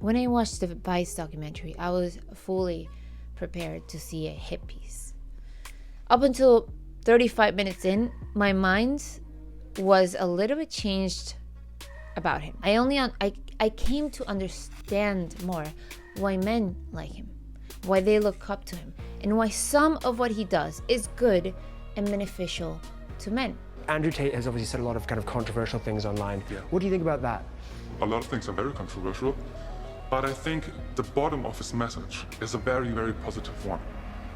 When I watched the Vice documentary, I was fully prepared to see a hit piece. Up until 35 minutes in, my mind was a little bit changed about him. I came to understand more why men like him, why they look up to him, and why some of what he does is good and beneficial to men. Andrew Tate has obviously said a lot of kind of controversial things online. Yeah. What do you think about that? A lot of things are very controversial, but I think the bottom of his message is a very, very positive one.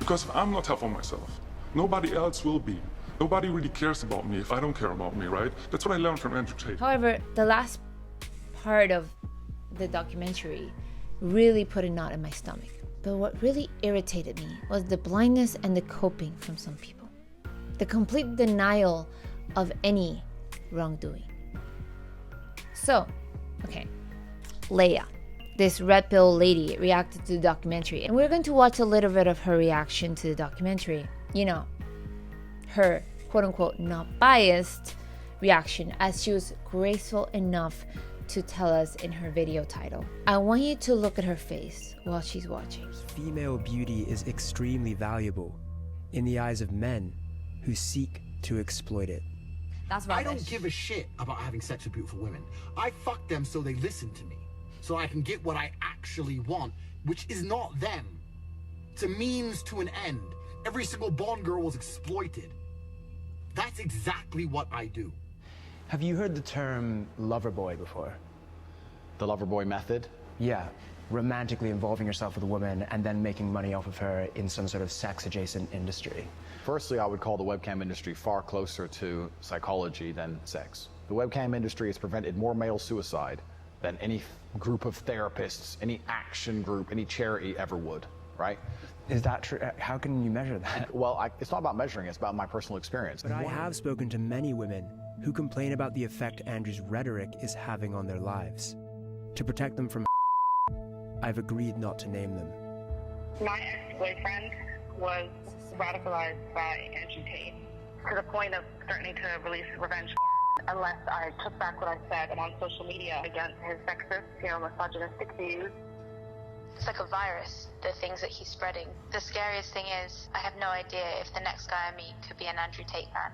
Because if I'm not tough on myself, nobody else will be. Nobody really cares about me if I don't care about me, right? That's what I learned from Andrew Tate. However, the last part of the documentary really put a knot in my stomach. But what really irritated me was the blindness and the coping from some people. The complete denial of any wrongdoing. So, okay, Leia, this red pill lady, reacted to the documentary, and we're going to watch a little bit of her reaction to the documentary. You know, her quote-unquote not biased reaction, as she was graceful enough to tell us in her video title. I want you to look at her face while she's watching. Female beauty is extremely valuable in the eyes of men who seek to exploit it. That's rubbish. I don't give a shit about having sex with beautiful women. I fuck them so they listen to me, so I can get what I actually want, which is not them. It's a means to an end. Every single Bond girl was exploited. That's exactly what I do. Have you heard the term lover boy before? The lover boy method? Yeah, romantically involving yourself with a woman and then making money off of her in some sort of sex-adjacent industry. Firstly, I would call the webcam industry far closer to psychology than sex. The webcam industry has prevented more male suicide than any group of therapists, any action group, any charity ever would, right? Is that true? How can you measure that? Well, it's not about measuring, it's about my personal experience. But I have spoken to many women who complain about the effect Andrew's rhetoric is having on their lives. To protect them from I've agreed not to name them. My ex-boyfriend was radicalized by Andrew Tate to the point of threatening to release revenge unless I took back what I said on social media against his sexist, misogynistic views. It's like a virus, the things that he's spreading. The scariest thing is, I have no idea if the next guy I meet could be an Andrew Tate fan.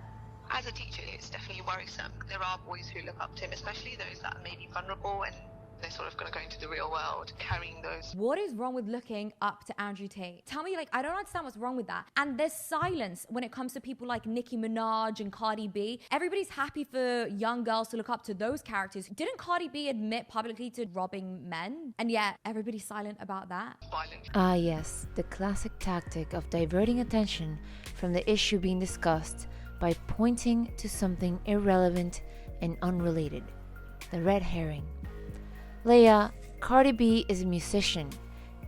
As a teacher, it's definitely worrisome. There are boys who look up to him, especially those that are maybe vulnerable and they're sort of going to go into the real world carrying those. What is wrong with looking up to Andrew Tate? Tell me, I don't understand what's wrong with that. And there's silence when it comes to people like Nicki Minaj and Cardi B. Everybody's happy for young girls to look up to those characters. Didn't Cardi B admit publicly to robbing men? And yet everybody's silent about that. Violent. Ah yes, the classic tactic of diverting attention from the issue being discussed by pointing to something irrelevant and unrelated. The red herring. Leia, Cardi B is a musician.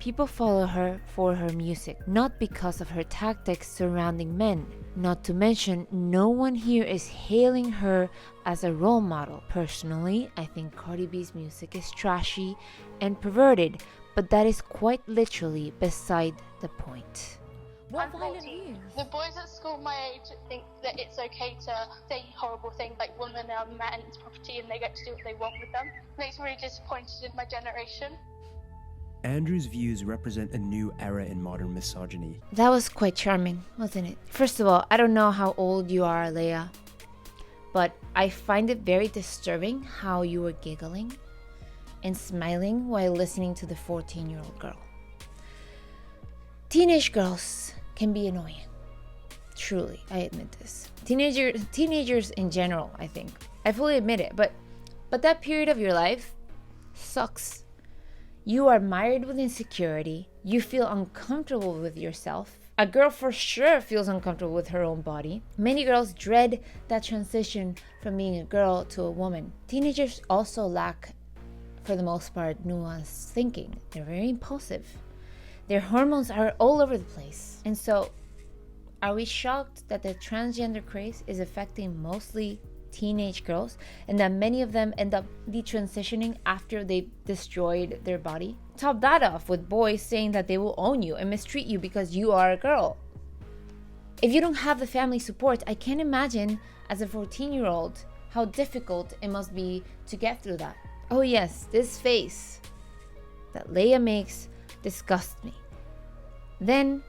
People follow her for her music, not because of her tactics surrounding men. Not to mention, no one here is hailing her as a role model. Personally, I think Cardi B's music is trashy and perverted, but that is quite literally beside the point. What violent views? The boys at school my age think that it's okay to say horrible things like women are men's property and they get to do what they want with them. Makes me really disappointed in my generation. Andrew's views represent a new era in modern misogyny. That was quite charming, wasn't it? First of all, I don't know how old you are, Leia, but I find it very disturbing how you were giggling and smiling while listening to the 14-year-old girl. Teenage girls can be annoying. Truly, I admit this. Teenagers in general, I think. I fully admit it, but that period of your life sucks. You are mired with insecurity. You feel uncomfortable with yourself. A girl for sure feels uncomfortable with her own body. Many girls dread that transition from being a girl to a woman. Teenagers also lack, for the most part, nuanced thinking. They're very impulsive. Their hormones are all over the place. And so, are we shocked that the transgender craze is affecting mostly teenage girls and that many of them end up detransitioning after they've destroyed their body? Top that off with boys saying that they will own you and mistreat you because you are a girl. If you don't have the family support, I can't imagine as a 14-year-old how difficult it must be to get through that. Oh yes, this face that Leia makes disgust me. Then,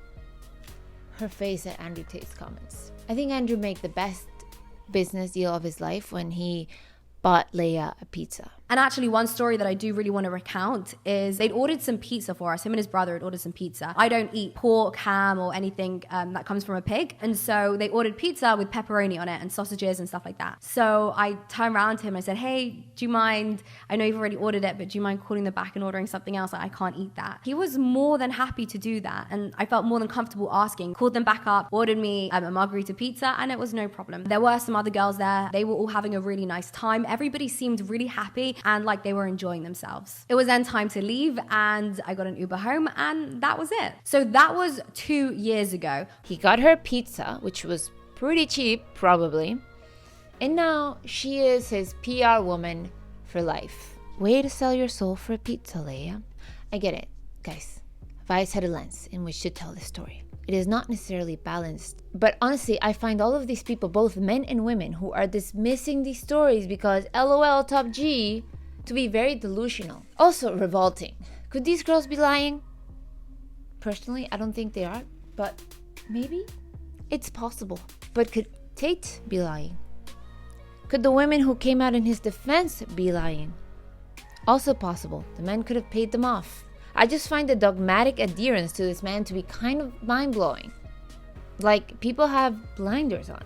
her face at Andrew Tate's comments. I think Andrew made the best business deal of his life when he bought Leia a pizza. And actually, one story that I do really want to recount is they'd ordered some pizza for us. Him and his brother had ordered some pizza. I don't eat pork, ham, or anything that comes from a pig. And so they ordered pizza with pepperoni on it and sausages and stuff like that. So I turned around to him and I said, hey, do you mind? I know you've already ordered it, but do you mind calling them back and ordering something else? I can't eat that. He was more than happy to do that. And I felt more than comfortable asking. Called them back up, ordered me a margarita pizza, and it was no problem. There were some other girls there. They were all having a really nice time. Everybody seemed really happy and like they were enjoying themselves. It was then time to leave and I got an Uber home and that was it. So that was 2 years ago. He got her pizza, which was pretty cheap, probably. And now she is his PR woman for life. Way to sell your soul for a pizza, Leia. I get it, guys. Vice had a lens in which to tell this story. It is not necessarily balanced. But honestly, I find all of these people, both men and women, who are dismissing these stories because LOL top G, to be very delusional. Also revolting. Could these girls be lying? Personally, I don't think they are, but maybe it's possible. But could Tate be lying? Could the women who came out in his defense be lying? Also possible. The men could have paid them off. I just find the dogmatic adherence to this man to be kind of mind-blowing. Like, people have blinders on.